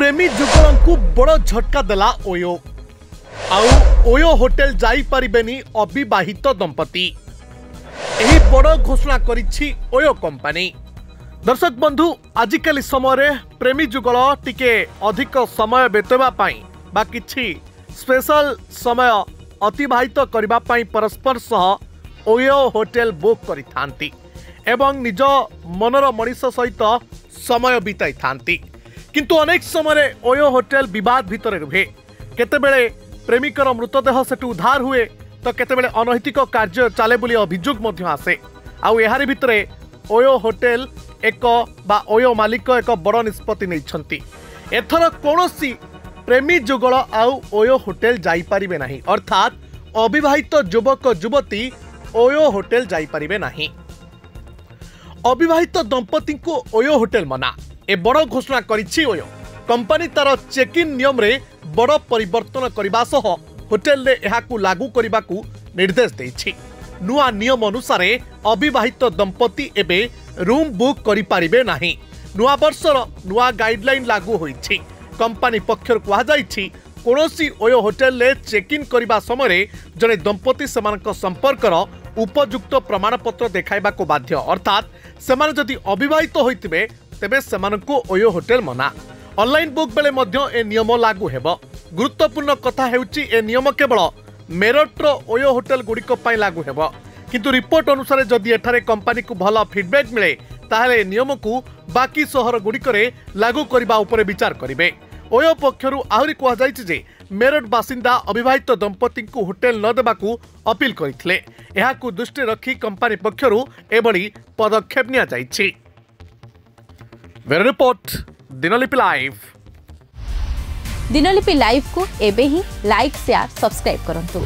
प्रेमी जुगल को बड़ झटका देला ओयो आउ ओयो होटेल जाई परिबेनी अविवाहित दंपति एही बड़ घोषणा करिछि ओयो कंपनी। दर्शक बंधु आजिकल समय प्रेमी जुगल टिके अधिक समय बेतवा पाई बा किछि स्पेशल समय अतिबाहित करबा पाई परस्पर सह ओयो होटेल बुक करिथांती एवं निज मनर मनीष सहित समय बिताई थांती। किंतु अनेक समय ओयो होटेल विवाद भितर रुहे। केतेबेले प्रेमिकर मृतदेह सेठू उद्धार हुए तो केतेबेले अनैतिक कार्य चले बोली अभियोग मध्य आसे। आउ एहारि भितरे ओयो होटेल एक बा ओयो मालिक एक बड़ निष्पत्ति नैछंती। एथर कोनोसी प्रेमी जुगल आउ ओयो होटेल जाई परिबे नाही, अर्थात अविवाहित युवक युवती ओयो होटेल जाई परिबे नाही। अविवाहित दंपति को ओयो होटेल मना ए बड़ घोषणा करिछि ओयो कंपनी। तार चेक इन नियम रे बड़ परिवर्तन करबा सह होटेल रे एहाकू लागू करबाकू निर्देश दैछि। नुआ नियम अनुसार अविवाहित दंपति एबे रूम बुक करि पारिबे नाही। नुआ वर्षर नुआ गाइडलाइन लागू होइछि। कंपनी पक्षर कहा जाइछि कोनोसी ओयो होटेल रे चेक इन करबा समय जने दंपति समानक संपर्कर उपयुक्त प्रमाणपत्र देखाइबाको बाध्य, अर्थात सेमान जदि अविवाहित होइतिबे तेबे सेमानकू ओयो होटेल मना। ऑनलाइन बुक बेले मध्य ए नियम लागू हेबो। गुरुत्वपूर्ण कथा हेउची ए नियम केवल मेरठ ओयो होटेल गुड़िक पई लागू हेबो। किंतु रिपोर्ट अनुसार जदि एठारे कंपनी को भल फीडबैक मिले ताहले नियम को बाकी शहर गुड़िकरे लागू करबा उपरे विचार करिवे। ओयो पक्षरु आहुरी कहा जाइछि जे मेरठ बासिंदा अविवाहित दंपति को होटेल न देबाकू अपील करिथिले। एहाकू दृष्टि रखी कंपनी पक्षरु एबडी पदक्षेप निया जाइछि। Bureau report Dinalipi live. Dinalipi live को एबे ही लाइक शेयर सब्सक्राइब करंतु।